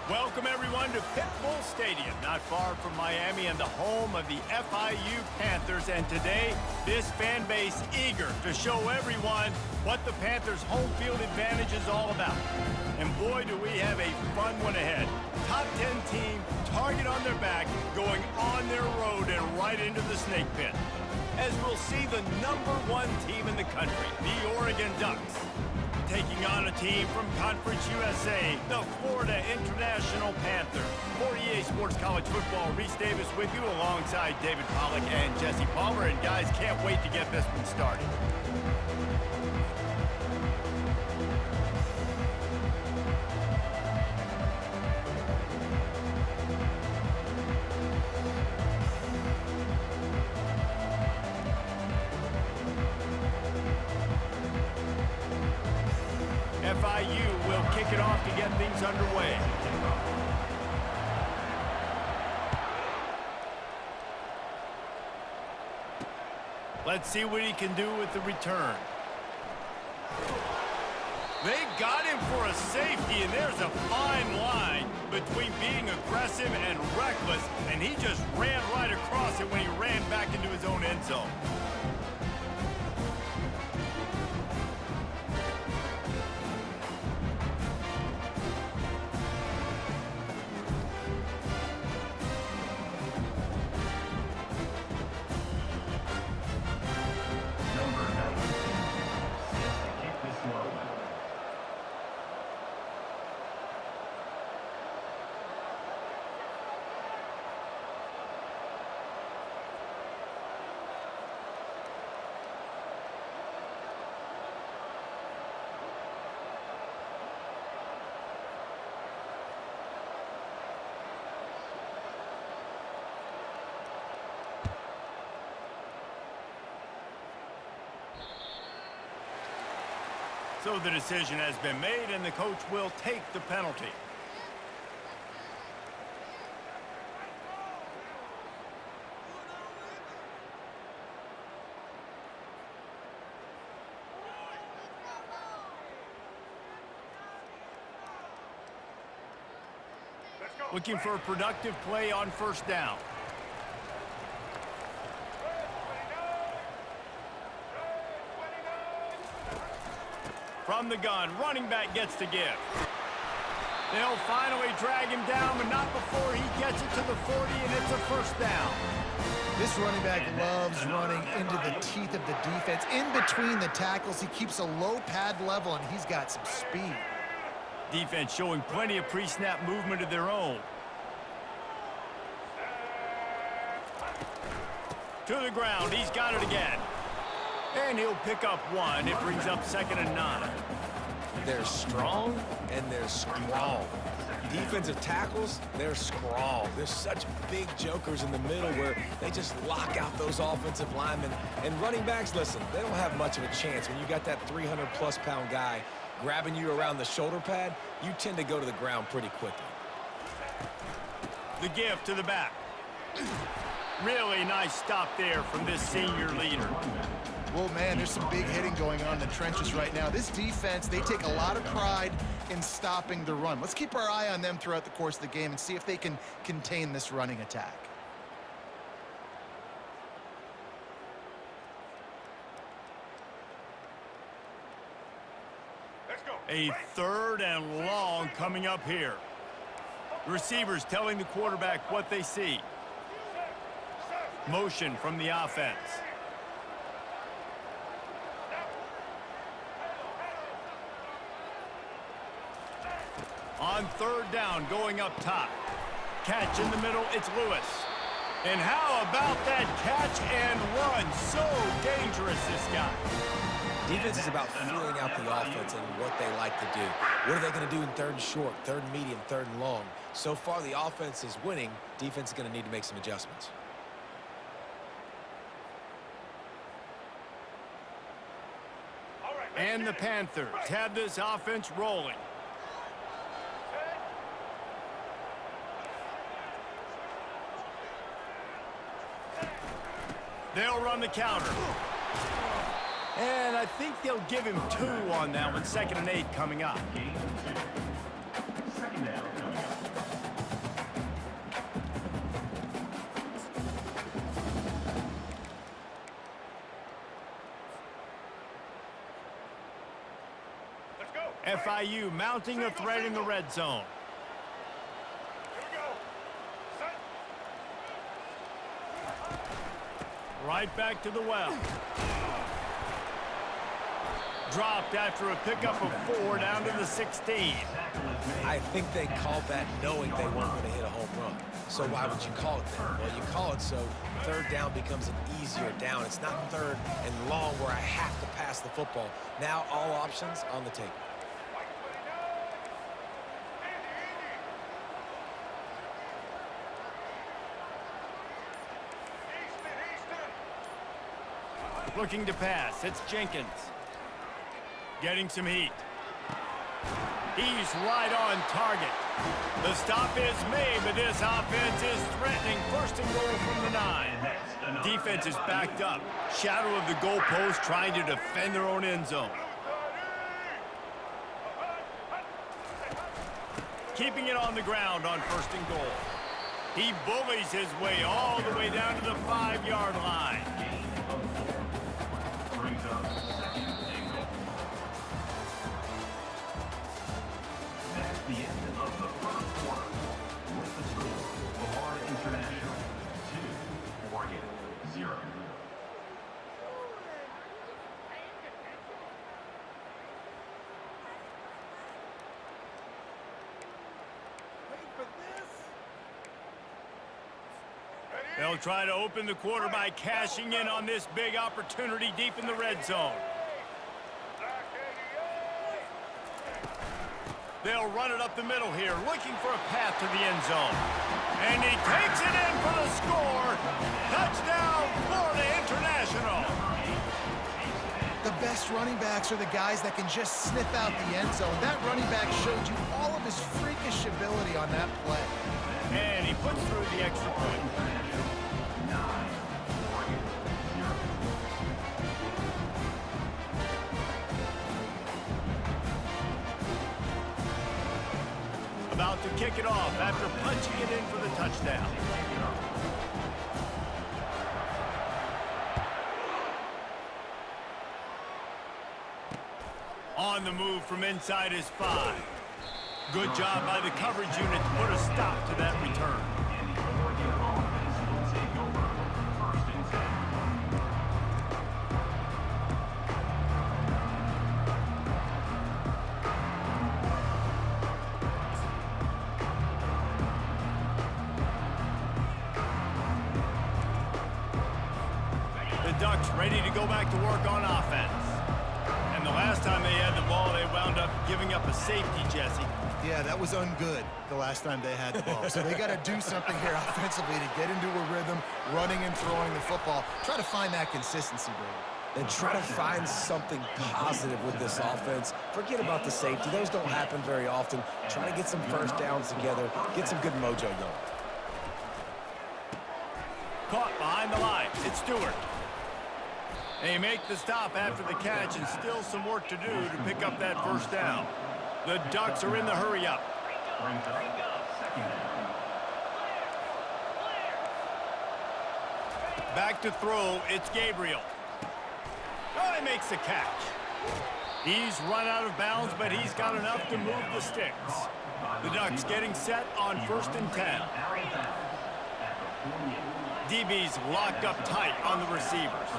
Welcome, everyone, to Pitbull Stadium, not far from Miami and the home of the FIU Panthers. And today, this fan base eager to show everyone what the Panthers' home field advantage is all about. And boy, do we have a fun one ahead. Top 10 team, target on their back, going on their road and right into the snake pit. As we'll see the #1 team in the country, the Oregon Ducks, taking on a team from Conference USA, the Florida International Panthers. For EA Sports College Football, Reese Davis with you alongside David Pollack and Jesse Palmer. And guys, can't wait to get this one started. FIU will kick it off to get things underway. Let's see what he can do with the return. They got him for a safety, and there's a fine line between being aggressive and reckless, and he just ran right across it when he ran back into his own end zone. So the decision has been made, and the coach will take the penalty. Looking for a productive play on first down. From the gun, running back gets to give. They'll finally drag him down, but not before he gets it to the 40, and it's a first down. This running back loves running into the teeth of the defense. In between the tackles, he keeps a low pad level, and he's got some speed. Defense showing plenty of pre-snap movement of their own. To the ground, he's got it again. And he'll pick up one. It brings up 2nd and 9. They're strong and they're strong. Defensive tackles, they're strong. There's such big jokers in the middle where they just lock out those offensive linemen. And running backs, listen, they don't have much of a chance. When you got that 300-plus pound guy grabbing you around the shoulder pad, you tend to go to the ground pretty quickly. The give to the back. Really nice stop there from this senior leader. Well, man, there's some big hitting going on in the trenches right now. This defense, they take a lot of pride in stopping the run. Let's keep our eye on them throughout the course of the game and see if they can contain this running attack. Let's go. A 3rd and long coming up here. Receivers telling the quarterback what they see. Motion from the offense. On 3rd down, going up top. Catch in the middle, it's Lewis. And how about that catch and run? So dangerous, this guy. Defense is about feeling out the offense and what they like to do. What are they going to do in 3rd and short, 3rd and medium, 3rd and long? So far, the offense is winning. Defense is going to need to make some adjustments. And the Panthers have this offense rolling. They'll run the counter. And I think they'll give him 2 on that one. 2nd and 8 coming up. FIU mounting a threat in the red zone. Right back to the well. Dropped after a pickup of 4 down to the 16. I think they called that knowing they weren't going to hit a home run. So why would you call it that? Well, you call it so third down becomes an easier down. It's not third and long where I have to pass the football. Now all options on the table. Looking to pass. It's Jenkins. Getting some heat. He's right on target. The stop is made, but this offense is threatening. First and goal from the 9. Defense is backed up. Shadow of the goalpost trying to defend their own end zone. Keeping it on the ground on first and goal. He bullies his way all the way down to the 5-yard line. The end of the first quarter with the score, Lamar International 2, Oregon 0. They'll try to open the quarter by cashing in on this big opportunity deep in the red zone. They'll run it up the middle here, looking for a path to the end zone. And he takes it in for the score. Touchdown, Florida International. The best running backs are the guys that can just sniff out the end zone. That running back showed you all of his freakish ability on that play. And he puts through the extra point. About to kick it off after punching it in for the touchdown. On the move from inside his 5. Good job by the coverage unit to put a stop to that return. Ducks ready to go back to work on offense. And the last time they had the ball, they wound up giving up a safety, Jesse. Yeah, that was ungood the last time they had the ball. So they got to do something here offensively to get into a rhythm, running and throwing the football. Try to find that consistency, Brady. And try to find something positive with this offense. Forget about the safety. Those don't happen very often. Try to get some first downs together, get some good mojo going. Caught behind the line. It's Stewart. They make the stop after the catch, and still some work to do to pick up that first down. The Ducks are in the hurry-up. Back to throw, it's Gabriel. Oh, he makes the catch. He's run out of bounds, but he's got enough to move the sticks. The Ducks getting set on 1st and 10. DB's locked up tight on the receivers.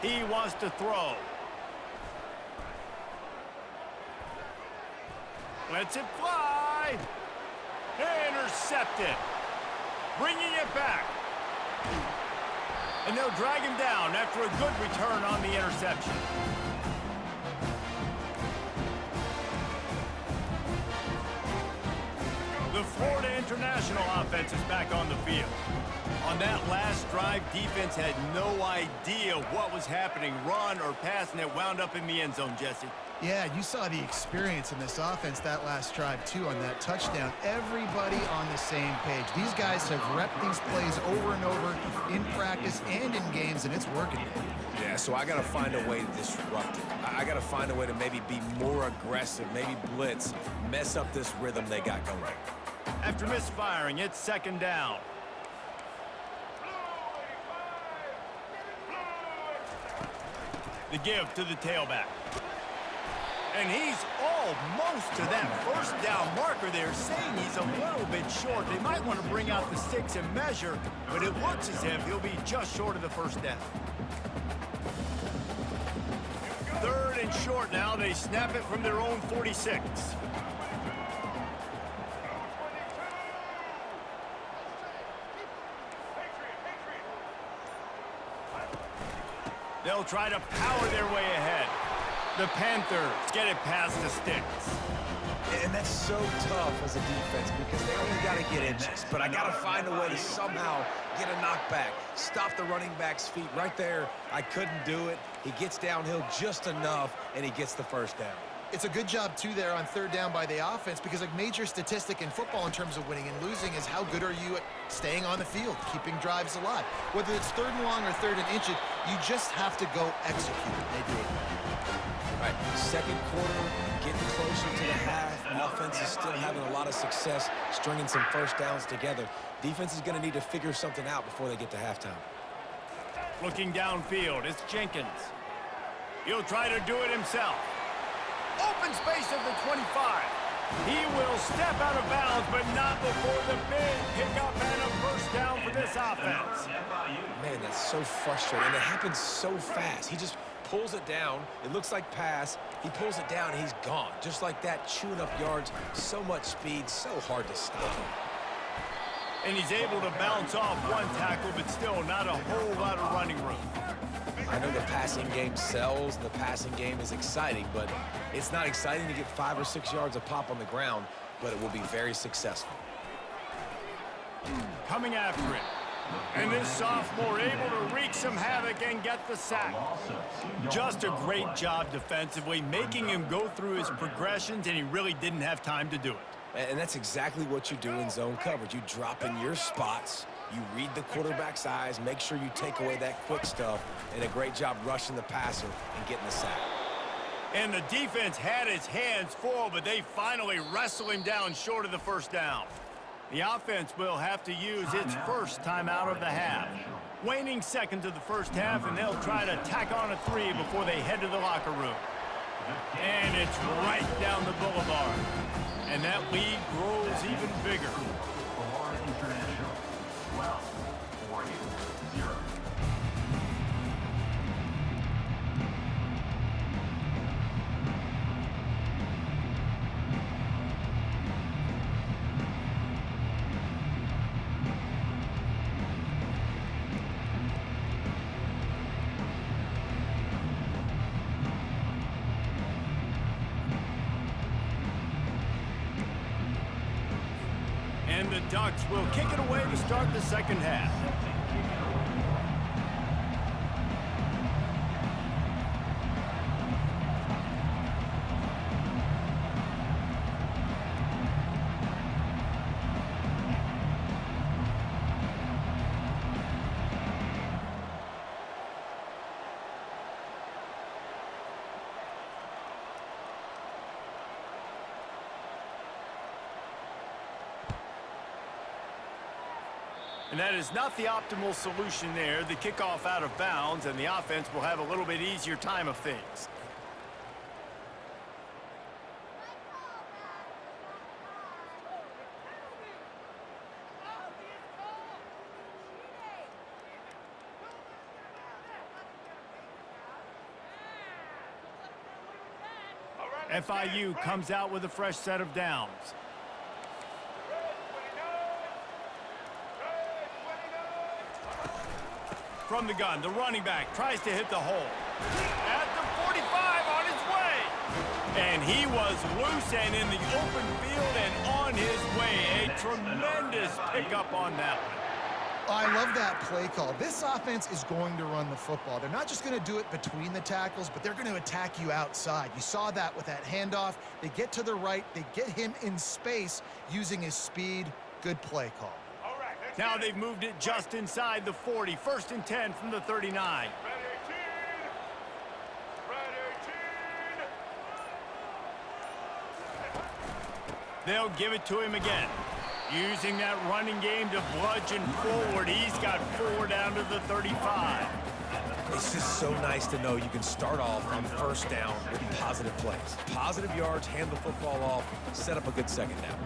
He wants to throw. Lets it fly. Intercepted. Bringing it back. And they'll drag him down after a good return on the interception. The Florida International offense is back on the field. On that last drive, defense had no idea what was happening, run or pass, and it wound up in the end zone, Jesse. Yeah, you saw the experience in this offense that last drive, too, on that touchdown. Everybody on the same page. These guys have repped these plays over and over in practice and in games, and it's working. Yeah, so I got to find a way to disrupt it. I got to find a way to maybe be more aggressive, maybe blitz, mess up this rhythm they got going. After misfiring, it's 2nd down. The give to the tailback. And he's almost to that first down marker there, saying he's a little bit short. They might want to bring out the sticks and measure, but it looks as if he'll be just short of the first down. 3rd and short now. They snap it from their own 46. They'll try to power their way ahead. The Panthers get it past the sticks. And that's so tough as a defense because they only got to get inches. But I got to find a way to somehow get a knockback, stop the running back's feet right there. I couldn't do it. He gets downhill just enough, and he gets the first down. It's a good job, too, there on 3rd down by the offense because a major statistic in football in terms of winning and losing is how good are you at staying on the field, keeping drives alive. Whether it's 3rd and long or 3rd and inches, you just have to go execute. They do it. All right, 2nd quarter, getting closer to the half. Offense is still having a lot of success stringing some first downs together. Defense is going to need to figure something out before they get to halftime. Looking downfield, it's Jenkins. He'll try to do it himself. Open space at the 25. He will step out of bounds, but not before the big pickup and a first down for this offense. Man, that's so frustrating. And it happens so fast. He just pulls it down. It looks like pass. He pulls it down, and he's gone. Just like that, chewing up yards. So much speed, so hard to stop him. And he's able to bounce off one tackle, but still not a whole lot of running room. I know the passing game sells, the passing game is exciting, but it's not exciting to get 5 or 6 yards a pop on the ground, but it will be very successful. Coming after him. And this sophomore able to wreak some havoc and get the sack. Just a great job defensively, making him go through his progressions, and he really didn't have time to do it. And that's exactly what you do in zone coverage. You drop in your spots, you read the quarterback's eyes, make sure you take away that quick stuff, and a great job rushing the passer and getting the sack. And the defense had its hands full, but they finally wrestle him down short of the first down. The offense will have to use its first timeout of the half. Waning seconds of the first half, and they'll try to tack on a 3 before they head to the locker room. And it's right down the boulevard. And that lead grows even bigger. Florida International, 12, Oregon, 0. And the Ducks will kick it away to start the second half. And that is not the optimal solution there. The kickoff out of bounds, and the offense will have a little bit easier time of things. FIU comes out with a fresh set of downs. From the gun, the running back tries to hit the hole. At the 45 on his way. And he was loose and in the open field and on his way. A tremendous pickup on that one. I love that play call. This offense is going to run the football. They're not just going to do it between the tackles, but they're going to attack you outside. You saw that with that handoff. They get to the right. They get him in space using his speed. Good play call. Now they've moved it just inside the 40. 1st and 10 from the 39. They'll give it to him again. Using that running game to bludgeon forward. He's got 4 down to the 35. It's just so nice to know you can start off on first down with positive plays. Positive yards, hand the football off, set up a good second down.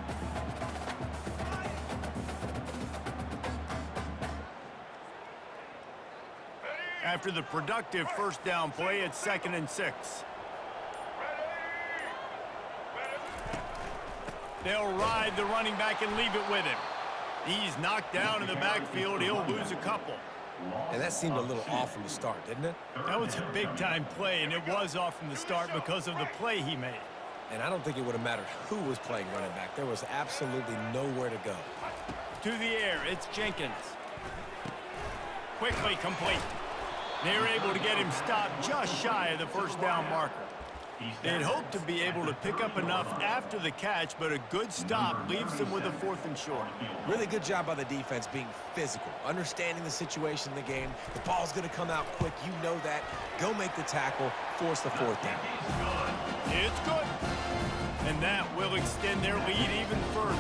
After the productive first down play, it's 2nd and 6. They'll ride the running back and leave it with him. He's knocked down in the backfield. He'll lose a couple. And that seemed a little off from the start, didn't it? That was a big-time play, and it was off from the start because of the play he made. And I don't think it would have mattered who was playing running back. There was absolutely nowhere to go. To the air, it's Jenkins. Quickly complete. They're able to get him stopped just shy of the first down marker. They'd hoped to be able to pick up enough after the catch, but a good stop leaves them with a 4th and short. Really good job by the defense being physical, understanding the situation in the game. The ball's going to come out quick. You know that. Go make the tackle, force the 4th down. It's good. And that will extend their lead even further.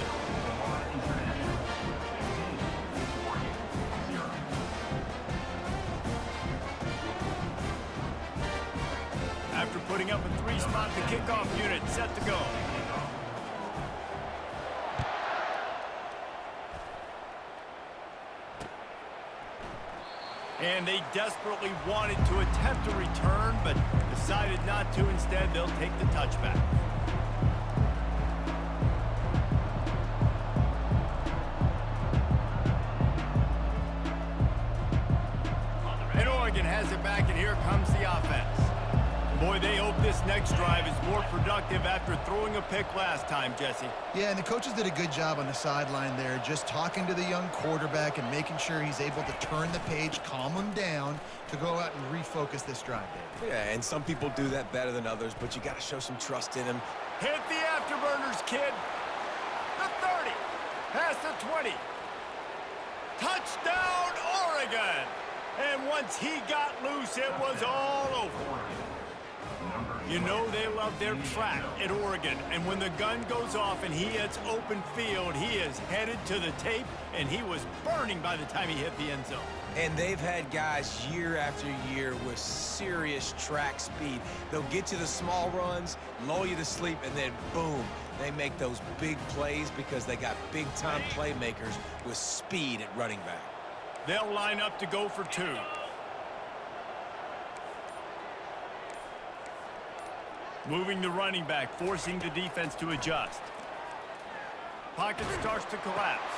After putting up a 3-spot, the kickoff unit set to go. And they desperately wanted to attempt a return, but decided not to. Instead, they'll take the touchback. And Oregon has it back, and here comes the offense. Boy, they hope this next drive is more productive after throwing a pick last time, Jesse. Yeah, and the coaches did a good job on the sideline there, just talking to the young quarterback and making sure he's able to turn the page, calm him down to go out and refocus this drive, Dave. Yeah, and some people do that better than others, but you got to show some trust in him. Hit the afterburners, kid. The 30. Past the 20. Touchdown, Oregon. And once he got loose, it was all over. You know they love their track at Oregon, and when the gun goes off and he hits open field, he is headed to the tape, and he was burning by the time he hit the end zone. And they've had guys year after year with serious track speed. They'll get to the small runs, lull you to sleep, and then boom, they make those big plays because they got big-time playmakers with speed at running back. They'll line up to go for 2. Moving the running back, forcing the defense to adjust. Pocket starts to collapse.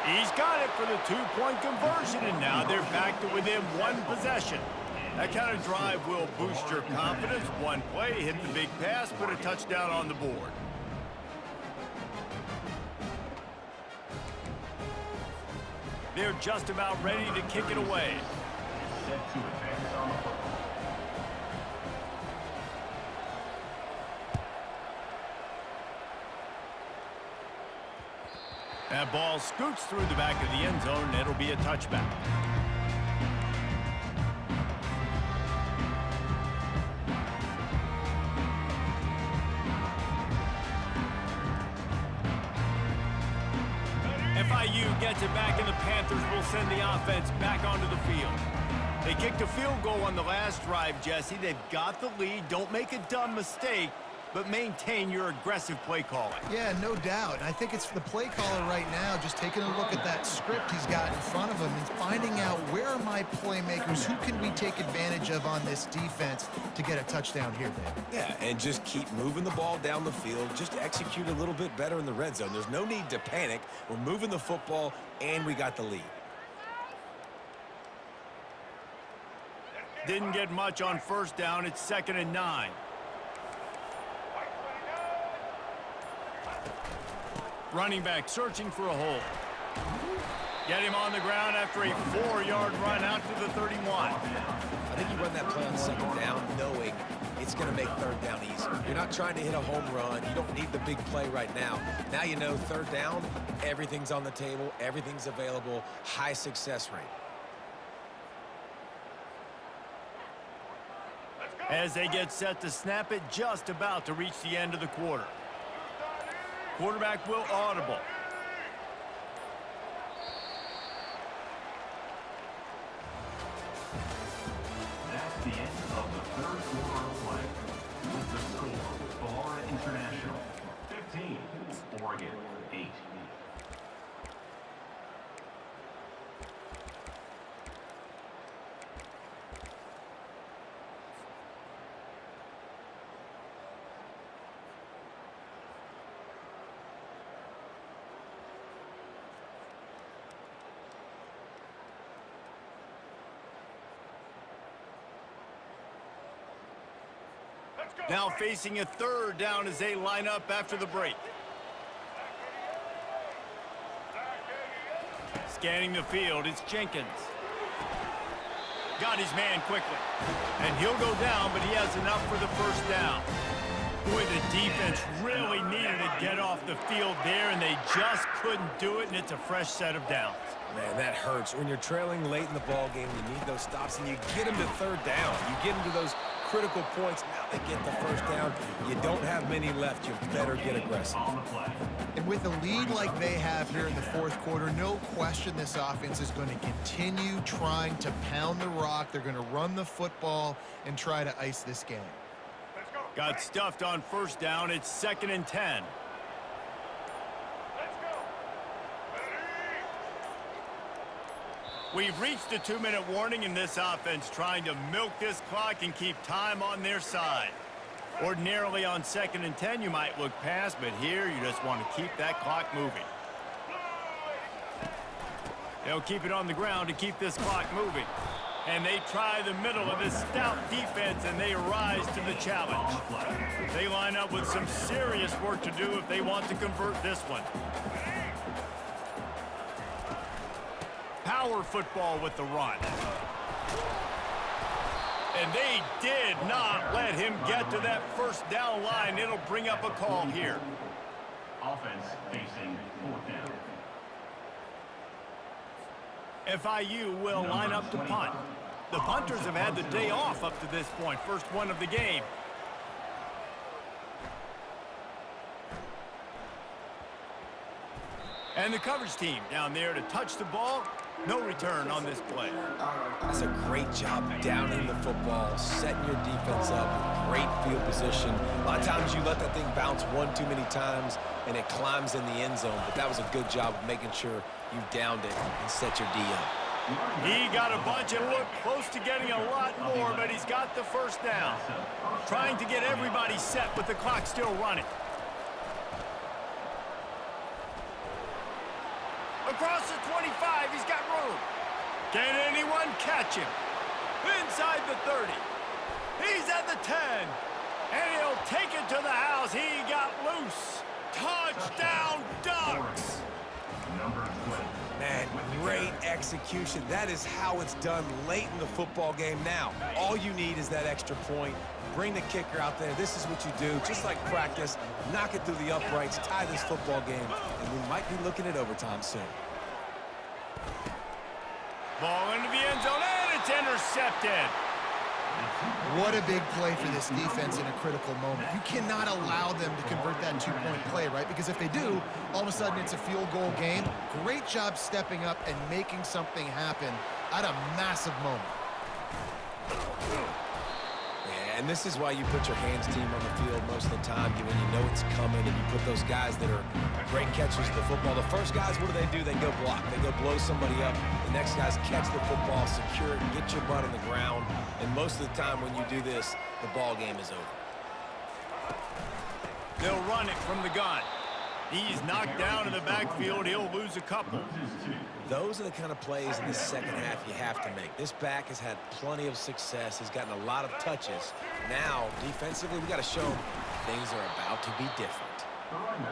He's got it for the 2-point conversion, and now they're back to within 1 possession. That kind of drive will boost your confidence. One play, hit the big pass, put a touchdown on the board. They're just about ready to kick it away. Set to advance on the football. That ball scoots through the back of the end zone, and it'll be a touchback. FIU gets it back, and the Panthers will send the offense back onto the field. They kicked a field goal on the last drive, Jesse. They've got the lead. Don't make a dumb mistake, but maintain your aggressive play calling. Yeah, no doubt. And I think it's the play caller right now just taking a look at that script he's got in front of him and finding out where are my playmakers, who can we take advantage of on this defense to get a touchdown here, Dave. Yeah, and just keep moving the ball down the field. Just execute a little bit better in the red zone. There's no need to panic. We're moving the football, and we got the lead. Didn't get much on first down. It's 2nd and 9. Running back searching for a hole. Get him on the ground after a 4-yard run out to the 31. I think you run that play on second down knowing it's going to make third down easier. You're not trying to hit a home run. You don't need the big play right now. Now you know third down, everything's on the table, everything's available, high success rate. As they get set to snap it, just about to reach the end of the quarter. Quarterback will audible. That's the end of the third quarter of play. With the score, Florida International 15, Oregon 8. Now facing a third down as they line up after the break. Scanning the field, it's Jenkins. Got his man quickly. And he'll go down, but he has enough for the first down. Boy, the defense really needed to get off the field there, and they just couldn't do it, and it's a fresh set of downs. Man, that hurts. When you're trailing late in the ball game, you need those stops, and you get them to third down. You get them to those critical points. Now they get the first down. You don't have many left. You better get aggressive. And with a lead like they have here in the fourth quarter, no question this offense is going to continue trying to pound the rock. They're going to run the football and try to ice this game. Got stuffed on first down. It's 2nd and 10. We've reached a 2-minute warning in this offense, trying to milk this clock and keep time on their side. Ordinarily on 2nd and 10, you might look past, but here you just want to keep that clock moving. They'll keep it on the ground to keep this clock moving. And they try the middle of this stout defense, and they rise to the challenge. They line up with some serious work to do if they want to convert this one. Power football with the run. And they did not let him get to that first down line. It'll bring up a call here. Offense facing 4th down. FIU will line up to punt. The punters have had the day off up to this point. First one of the game. And the coverage team down there to touch the ball. No return on this play. That's a great job downing the football, setting your defense up with great field position. A lot of times you let that thing bounce one too many times and it climbs in the end zone, but that was a good job of making sure you downed it and set your D up. He got a bunch and looked close to getting a lot more, but he's got the first down. Trying to get everybody set with the clock still running. Across the 25, he's got room. Can anyone catch him? Inside the 30. He's at the 10. And he'll take it to the house. He got loose. Touchdown, Ducks. Man, great execution. That is how it's done late in the football game now. All you need is that extra point. Bring the kicker out there. This is what you do, just like practice. Knock it through the uprights, tie this football game, and we might be looking at overtime soon. Ball into the end zone, and it's intercepted. What a big play for this defense in a critical moment. You cannot allow them to convert that two-point play, right? Because if they do, all of a sudden it's a field goal game. Great job stepping up and making something happen at a massive moment. Yeah, and this is why you put your hands team on the field most of the time when you know it's coming, and you put those guys that are great catchers of the football. The first guys, what do? They go block. They go blow somebody up. The next guys catch the football, secure it, get your butt on the ground. And most of the time when you do this, the ball game is over. They'll run it from the gun. He's knocked down in the backfield. He'll lose a couple. Those are the kind of plays in the second half you have to make. This back has had plenty of success. He's gotten a lot of touches. Now, defensively, we got to show him things are about to be different.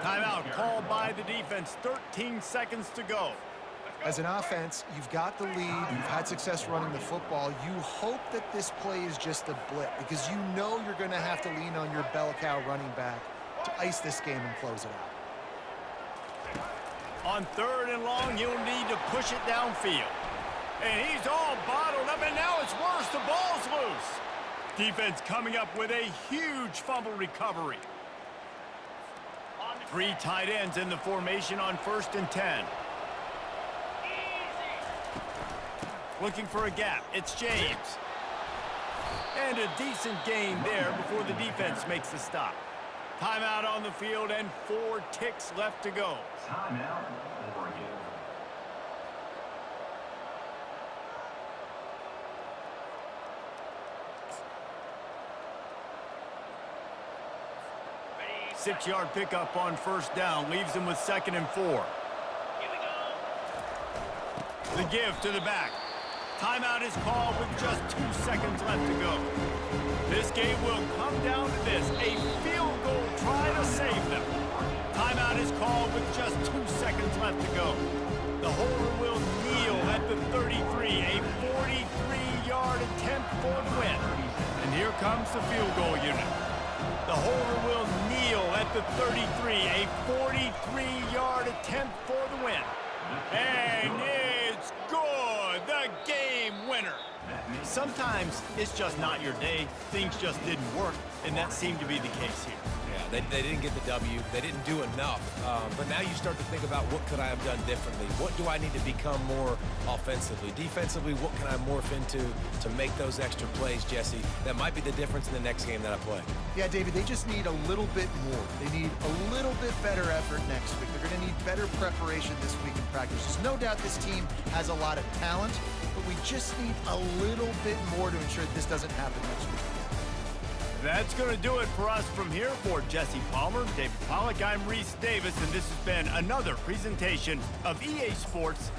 Timeout called by the defense. 13 seconds to go. As an offense, you've got the lead. You've had success running the football. You hope that this play is just a blip because you know you're going to have to lean on your bell cow running back to ice this game and close it out. On 3rd and long, you'll need to push it downfield. And he's all bottled up, and now it's worse. The ball's loose. Defense coming up with a huge fumble recovery. 3 tight ends in the formation on 1st and 10. Looking for a gap. It's James. And a decent gain there before the defense makes the stop. Timeout on the field and 4 ticks left to go. Timeout, Oregon. Six-yard pickup on first down leaves him with 2nd and 4. The give to the back. Timeout is called with just 2 seconds left to go. This game will come down to this, a field goal try to save them. Timeout is called with just 2 seconds left to go. The holder will kneel at the 33, a 43-yard attempt for the win. And here comes the field goal unit. The holder will kneel at the 33, a 43-yard attempt for the win. And it's good, the game winner. Sometimes it's just not your day. Things just didn't work, and that seemed to be the case here. Yeah, they didn't get the W. They didn't do enough. But now you start to think about what could I have done differently? What do I need to become more offensively? Defensively, what can I morph into to make those extra plays, Jesse? That might be the difference in the next game that I play. Yeah, David, they just need a little bit more. They need a little bit better effort next week. They're going to need better preparation this week in practice. There's no doubt this team has a lot of talent, but we just need a little bit more to ensure that this doesn't happen next week. That's going to do it for us from here. For Jesse Palmer, David Pollack, I'm Reese Davis, and this has been another presentation of EA Sports.